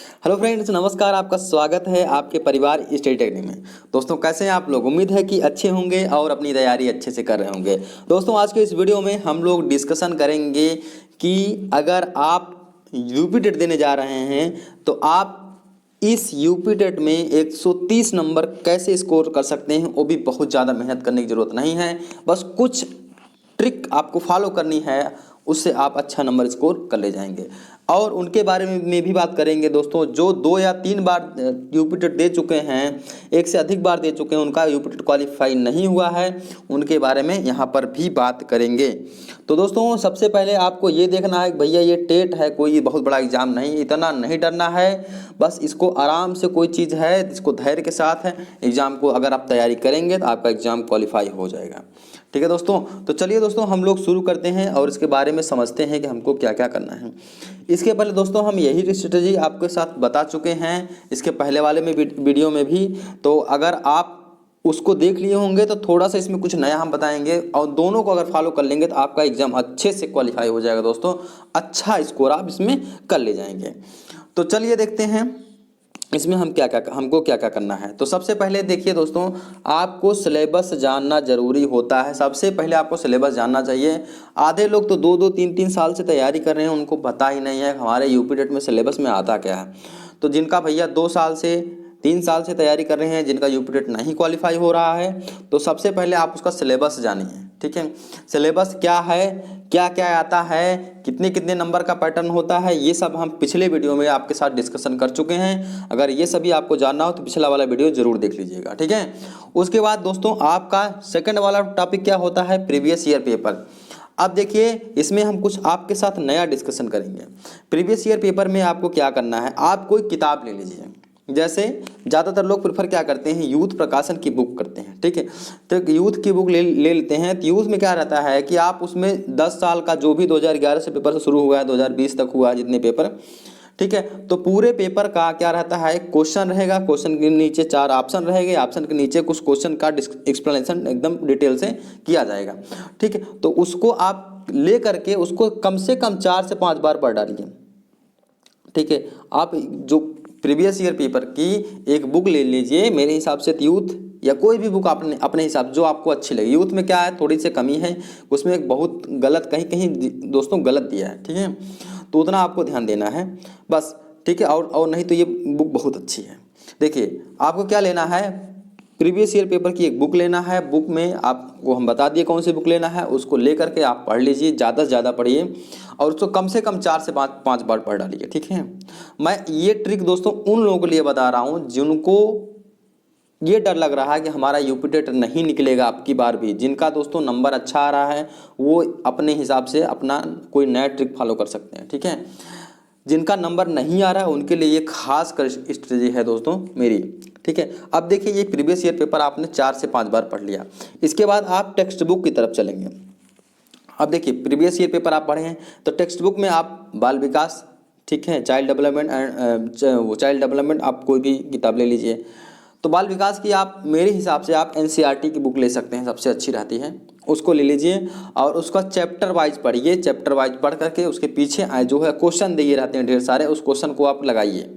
Hello friends, नमस्कार। आपका स्वागत है आपके परिवार स्टडी टेक्निक में। दोस्तों, कैसे हैं आप लोग? उम्मीद है कि अच्छे होंगे और अपनी तैयारी अच्छे से कर रहे होंगे। दोस्तों, आज के इस वीडियो में हम लोग डिस्कशन करेंगे कि अगर आप यूपी टेट देने जा रहे हैं तो आप इस यूपी टेट में 130 नंबर कैसे स्कोर कर सकते हैं। वो भी बहुत ज़्यादा मेहनत करने की ज़रूरत नहीं है, बस कुछ ट्रिक आपको फॉलो करनी है, उससे आप अच्छा नंबर स्कोर कर ले जाएंगे। और उनके बारे में भी बात करेंगे दोस्तों, जो 2 या 3 बार यूपी टेट दे चुके हैं, एक से अधिक बार दे चुके हैं, उनका यूपी टेट क्वालिफाई नहीं हुआ है, उनके बारे में यहाँ पर भी बात करेंगे। तो दोस्तों, सबसे पहले आपको ये देखना है कि भैया ये टेट है, कोई बहुत बड़ा एग्जाम नहीं, इतना नहीं डरना है। बस इसको आराम से, कोई चीज़ है इसको धैर्य के साथ है एग्ज़ाम को अगर आप तैयारी करेंगे तो आपका एग्ज़ाम क्वालिफाई हो जाएगा। ठीक है दोस्तों, तो चलिए दोस्तों हम लोग शुरू करते हैं और इसके बारे में समझते हैं कि हमको क्या क्या करना है। इसके पहले दोस्तों हम यही स्ट्रेटजी आपके साथ बता चुके हैं इसके पहले वाले में वीडियो में भी। तो अगर आप उसको देख लिए होंगे तो थोड़ा सा इसमें कुछ नया हम बताएंगे, और दोनों को अगर फॉलो कर लेंगे तो आपका एग्जाम अच्छे से क्वालिफाई हो जाएगा दोस्तों। अच्छा स्कोर आप इसमें कर ले जाएंगे। तो चलिए देखते हैं इसमें हमको क्या क्या करना है। तो सबसे पहले देखिए दोस्तों, आपको सिलेबस जानना ज़रूरी होता है। सबसे पहले आपको सिलेबस जानना चाहिए। आधे लोग तो 2-2 3-3 साल से तैयारी कर रहे हैं, उनको पता ही नहीं है हमारे यूपी टेट में सिलेबस में आता क्या है। तो जिनका भैया 2 साल से 3 साल से तैयारी कर रहे हैं, जिनका यूपी टेट नहीं क्वालिफाई हो रहा है, तो सबसे पहले आप उसका सिलेबस जानिए। ठीक है, सिलेबस क्या है, क्या क्या आता है, कितने कितने नंबर का पैटर्न होता है, ये सब हम पिछले वीडियो में आपके साथ डिस्कशन कर चुके हैं। अगर ये सभी आपको जानना हो तो पिछला वाला वीडियो जरूर देख लीजिएगा। ठीक है, उसके बाद दोस्तों आपका सेकंड वाला टॉपिक क्या होता है, प्रीवियस ईयर पेपर। अब देखिए, इसमें हम कुछ आपके साथ नया डिस्कशन करेंगे। प्रीवियस ईयर पेपर में आपको क्या करना है, आप कोई किताब ले लीजिए। जैसे ज़्यादातर लोग प्रेफर क्या करते हैं, यूथ प्रकाशन की बुक करते हैं। ठीक है, तो यूथ की बुक ले लेते हैं। तो यूथ में क्या रहता है कि आप उसमें 10 साल का जो भी 2011 से पेपर से शुरू हुआ है 2020 तक हुआ है जितने पेपर, ठीक है, तो पूरे पेपर का क्या रहता है, क्वेश्चन रहेगा, क्वेश्चन के नीचे 4 ऑप्शन रहेंगे, ऑप्शन के नीचे कुछ क्वेश्चन का एक्सप्लेनेशन एकदम डिटेल से किया जाएगा। ठीक है, तो उसको आप ले करके उसको कम से कम 4 से 5 बार पढ़ डालिए। ठीक है, आप जो प्रीवियस ईयर पेपर की एक बुक ले लीजिए, मेरे हिसाब से यूथ या कोई भी बुक आपने अपने हिसाब जो आपको अच्छी लगे। यूथ में क्या है, थोड़ी सी कमी है, उसमें एक बहुत गलत कहीं कहीं दोस्तों गलत दिया है। ठीक है, तो उतना आपको ध्यान देना है बस। ठीक है, और नहीं तो ये बुक बहुत अच्छी है। देखिए, आपको क्या लेना है, प्रीवियस ईयर पेपर की एक बुक लेना है। बुक में आपको हम बता दिए कौन सी बुक लेना है, उसको ले करके आप पढ़ लीजिए, ज़्यादा से ज़्यादा पढ़िए और उसको कम से कम 4 से 5 बार पढ़ डालिए। ठीक है, मैं ये ट्रिक दोस्तों उन लोगों के लिए बता रहा हूँ जिनको ये डर लग रहा है कि हमारा यूपी टेट नहीं निकलेगा आपकी बार भी। जिनका दोस्तों नंबर अच्छा आ रहा है वो अपने हिसाब से अपना कोई नया ट्रिक फॉलो कर सकते हैं। ठीक है, जिनका नंबर नहीं आ रहा है उनके लिए ये खास कर स्ट्रेटजी है दोस्तों मेरी। ठीक है, अब देखिए, ये प्रीवियस ईयर पेपर आपने 4 से 5 बार पढ़ लिया। इसके बाद आप टेक्स्ट बुक की तरफ चलेंगे। अब देखिए, प्रीवियस ईयर पेपर आप पढ़े हैं तो टेक्स्ट बुक में आप बाल विकास, ठीक है, child development and child development, आप कोई भी किताब ले लीजिए। तो बाल विकास की आप मेरे हिसाब से आप एनसीईआरटी की बुक ले सकते हैं, सबसे अच्छी रहती है, उसको ले लीजिए और उसका चैप्टर वाइज पढ़िए। चैप्टर वाइज पढ़ करके उसके पीछे जो है क्वेश्चन दिए रहते हैं ढेर सारे, उस क्वेश्चन को आप लगाइए।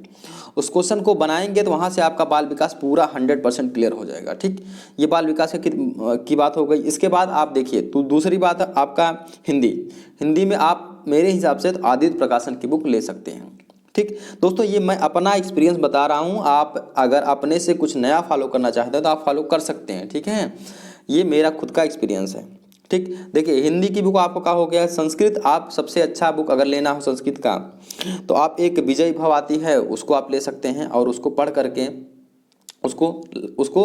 उस क्वेश्चन को बनाएंगे तो वहाँ से आपका बाल विकास पूरा 100% क्लियर हो जाएगा। ठीक, ये बाल विकास की बात हो गई। इसके बाद आप देखिए, तो दूसरी बात है आपका हिंदी। हिंदी में आप मेरे हिसाब से तो आदित्य प्रकाशन की बुक ले सकते हैं। ठीक दोस्तों, ये मैं अपना एक्सपीरियंस बता रहा हूँ, आप अगर अपने से कुछ नया फॉलो करना चाहते हैं तो आप फॉलो कर सकते हैं। ठीक है, ये मेरा खुद का एक्सपीरियंस है। ठीक, देखिए, हिंदी की बुक आपको का हो गया। संस्कृत आप सबसे अच्छा बुक अगर लेना हो संस्कृत का तो आप एक विजय भव आती है, उसको आप ले सकते हैं और उसको पढ़ करके उसको उसको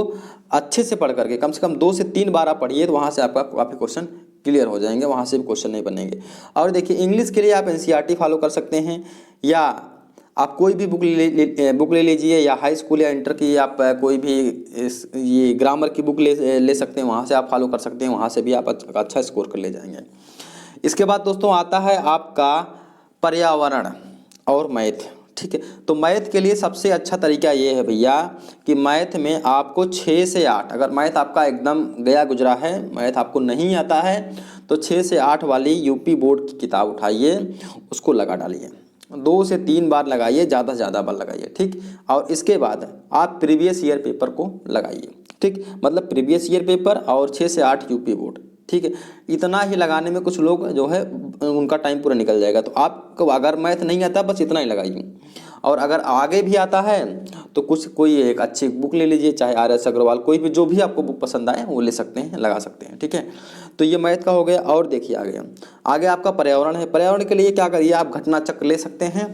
अच्छे से पढ़ करके कम से कम 2 से 3 बार आप पढ़िए, तो वहाँ से आपका काफ़ी क्वेश्चन क्लियर हो जाएंगे, वहाँ से भी क्वेश्चन नहीं बनेंगे। और देखिए, इंग्लिश के लिए आप एनसीईआरटी फॉलो कर सकते हैं, या आप कोई भी बुक ले लीजिए, या हाई स्कूल या इंटर की आप कोई भी ये ग्रामर की बुक ले सकते हैं, वहाँ से आप फॉलो कर सकते हैं, वहाँ से भी आप अच्छा स्कोर कर ले जाएंगे। इसके बाद दोस्तों आता है आपका पर्यावरण और मैथ। ठीक है, तो मैथ के लिए सबसे अच्छा तरीका ये है भैया कि मैथ में आपको 6 से 8, अगर मैथ आपका एकदम गया गुजरा है, मैथ आपको नहीं आता है, तो 6 से 8 वाली यूपी बोर्ड की किताब उठाइए, उसको लगा डालिए। 2 से 3 बार लगाइए, ज़्यादा से ज़्यादा बार लगाइए, ठीक। और इसके बाद आप प्रीवियस ईयर पेपर को लगाइए, ठीक। मतलब प्रीवियस ईयर पेपर और 6 से 8 यूपी बोर्ड, ठीक है। इतना ही लगाने में कुछ लोग जो है उनका टाइम पूरा निकल जाएगा। तो आपको अगर मैथ नहीं आता बस इतना ही लगाइए, और अगर आगे भी आता है तो कुछ कोई एक अच्छी बुक ले लीजिए, चाहे RS अग्रवाल, कोई भी जो भी आपको बुक पसंद आए वो ले सकते हैं, लगा सकते हैं, ठीक है। तो ये मैथ का हो गया। और देखिए आगे आपका पर्यावरण है। पर्यावरण के लिए क्या करिए, आप घटना चक्र ले सकते हैं,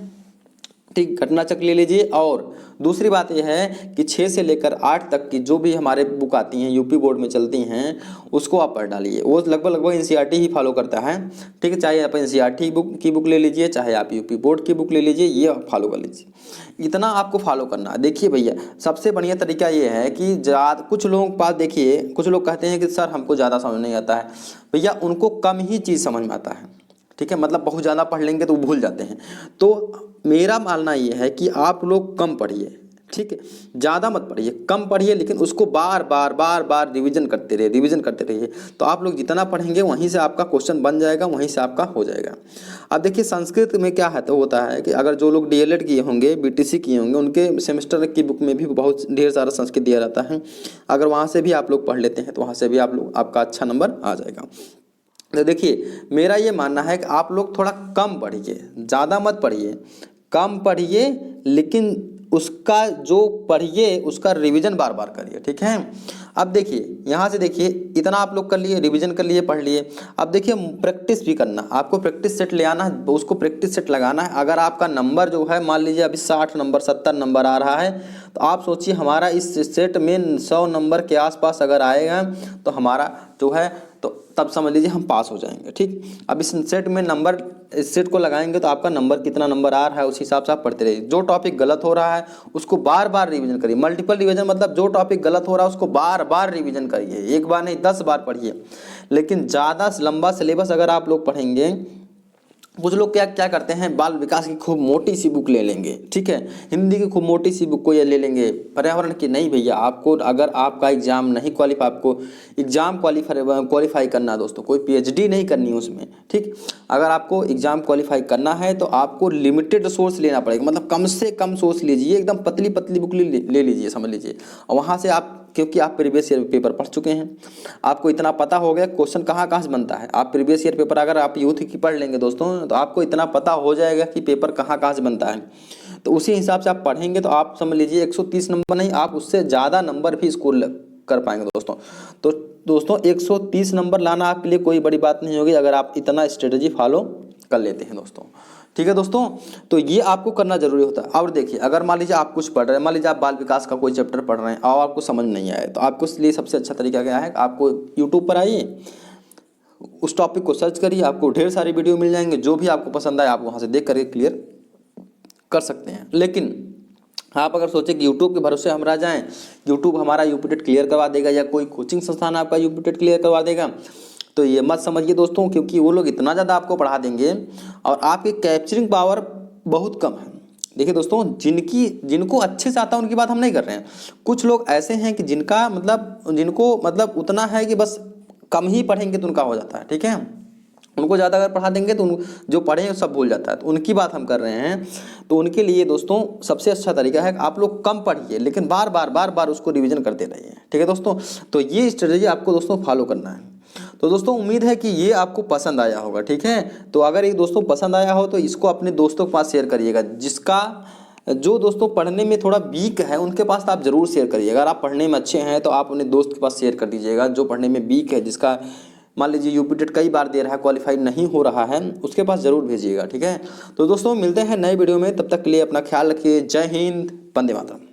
ठीक। घटना चक्र ले लीजिए। और दूसरी बात यह है कि 6 से लेकर 8 तक की जो भी हमारे बुक आती हैं, यूपी बोर्ड में चलती हैं, उसको आप पढ़ डालिए। वो लगभग NCERT ही फॉलो करता है, ठीक है। चाहे आप NCERT की बुक ले लीजिए, चाहे आप यूपी बोर्ड की बुक ले लीजिए, ये आप फॉलो कर लीजिए। इतना आपको फॉलो करना है। देखिए भैया, सबसे बढ़िया तरीका ये है कि कुछ लोगों के पास, देखिए कुछ लोग कहते हैं कि सर हमको ज़्यादा समझ नहीं आता है। भैया उनको कम ही चीज़ समझ में आता है, ठीक है। मतलब बहुत ज़्यादा पढ़ लेंगे तो भूल जाते हैं। तो मेरा मानना ये है कि आप लोग कम पढ़िए, ठीक है। ज़्यादा मत पढ़िए, कम पढ़िए, लेकिन उसको बार बार रिवीजन करते रहिए। तो आप लोग जितना पढ़ेंगे वहीं से आपका क्वेश्चन बन जाएगा, वहीं से आपका हो जाएगा। अब देखिए संस्कृत में क्या है, तो होता है कि अगर जो लोग DLED किए होंगे, BTC किए होंगे, उनके सेमेस्टर की बुक में भी बहुत ढेर सारा संस्कृत दिया रहता है। अगर वहाँ से भी आप लोग पढ़ लेते हैं तो वहाँ से भी आपका अच्छा नंबर आ जाएगा। तो देखिए मेरा ये मानना है कि आप लोग थोड़ा कम पढ़िए, ज़्यादा मत पढ़िए, कम पढ़िए, लेकिन उसका जो पढ़िए उसका रिवीजन बार बार करिए, ठीक है। अब देखिए यहाँ से देखिए, इतना आप लोग कर लिए, रिवीजन कर लिए, पढ़ लिए। अब देखिए प्रैक्टिस भी करना, आपको प्रैक्टिस सेट ले आना है, उसको प्रैक्टिस सेट लगाना है। अगर आपका नंबर जो है मान लीजिए अभी 60 नंबर 70 नंबर आ रहा है, तो आप सोचिए हमारा इस सेट में 100 नंबर के आसपास अगर आएगा तो हमारा जो है, तो तब समझ लीजिए हम पास हो जाएंगे, ठीक। अब इस सेट में नंबर, इस सेट को लगाएंगे तो आपका नंबर कितना नंबर आ रहा है उस हिसाब से आप पढ़ते रहिए। जो टॉपिक गलत हो रहा है उसको बार बार रिवीजन करिए। मल्टीपल रिवीजन मतलब जो टॉपिक गलत हो रहा है उसको बार बार रिवीजन करिए, एक बार नहीं 10 बार पढ़िए। लेकिन ज़्यादा लंबा सिलेबस अगर आप लोग पढ़ेंगे, कुछ लोग क्या करते हैं, बाल विकास की खूब मोटी सी बुक ले लेंगे, ठीक है। हिंदी की खूब मोटी सी बुक को ये ले लेंगे, पर्यावरण की नहीं। भैया आपको अगर आपका एग्जाम नहीं क्वालिफाई, आपको एग्जाम क्वालिफाई करना है दोस्तों, कोई PhD नहीं करनी है उसमें, ठीक। अगर आपको एग्जाम क्वालिफाई करना है तो आपको लिमिटेड सोर्स लेना पड़ेगा, मतलब कम से कम सोर्स लीजिए, एकदम पतली पतली बुक ले लीजिए, समझ लीजिए। और वहाँ से आप, क्योंकि आप प्रीवियस ईयर पेपर पढ़ चुके हैं, आपको इतना पता हो गया क्वेश्चन कहाँ से बनता है। आप प्रीवियस ईयर पेपर अगर आप यूथ की पढ़ लेंगे दोस्तों, तो आपको इतना पता हो जाएगा कि पेपर कहाँ से बनता है। तो उसी हिसाब से आप पढ़ेंगे तो आप समझ लीजिए 130 नंबर नहीं, आप उससे ज़्यादा नंबर भी स्कोर कर पाएंगे दोस्तों। तो दोस्तों 130 नंबर लाना आपके लिए कोई बड़ी बात नहीं होगी अगर आप इतना स्ट्रेटजी फॉलो कर लेते हैं दोस्तों, ठीक है दोस्तों। तो ये आपको करना जरूरी होता है। और देखिए अगर मान लीजिए आप कुछ पढ़ रहे हैं, मान लीजिए आप बाल विकास का कोई चैप्टर पढ़ रहे हैं और आपको समझ नहीं आया, तो आपको इसलिए सबसे अच्छा तरीका क्या है, आपको यूट्यूब पर आइए, उस टॉपिक को सर्च करिए, आपको ढेर सारी वीडियो मिल जाएंगे, जो भी आपको पसंद आए आप वहाँ से देख करके क्लियर कर सकते हैं। लेकिन आप अगर सोचें कि यूट्यूब के भरोसे हम रह जाएँ, यूट्यूब हमारा यूपी टेट क्लियर करवा देगा या कोई कोचिंग संस्थान आपका यूपी टेट क्लियर करवा देगा, तो ये मत समझिए दोस्तों, क्योंकि वो लोग इतना ज़्यादा आपको पढ़ा देंगे और आपकी कैप्चरिंग पावर बहुत कम है। देखिए दोस्तों, जिनको अच्छे से आता है उनकी बात हम नहीं कर रहे हैं। कुछ लोग ऐसे हैं कि जिनको उतना है कि बस कम ही पढ़ेंगे तो उनका हो जाता है, ठीक है। उनको ज़्यादा अगर पढ़ा देंगे तो जो पढ़े हैं सब भूल जाता है, तो उनकी बात हम कर रहे हैं। तो उनके लिए दोस्तों सबसे अच्छा तरीका है कि आप लोग कम पढ़िए, लेकिन बार बार उसको रिवीजन करते रहिए, ठीक है दोस्तों। तो ये स्ट्रेटजी आपको दोस्तों फॉलो करना है। तो दोस्तों उम्मीद है कि ये आपको पसंद आया होगा, ठीक है। तो अगर ये दोस्तों पसंद आया हो तो इसको अपने दोस्तों के पास शेयर करिएगा। जो दोस्तों पढ़ने में थोड़ा वीक है उनके पास तो आप जरूर शेयर करिएगा। अगर आप पढ़ने में अच्छे हैं तो आप अपने दोस्त के पास शेयर कर दीजिएगा। जो पढ़ने में वीक है, जिसका मान लीजिए यूपी टेट कई बार दे रहा है, क्वालिफाई नहीं हो रहा है, उसके पास जरूर भेजिएगा, ठीक है। तो दोस्तों मिलते हैं नए वीडियो में, तब तक के लिए अपना ख्याल रखिए। जय हिंद, वंदे मातरम।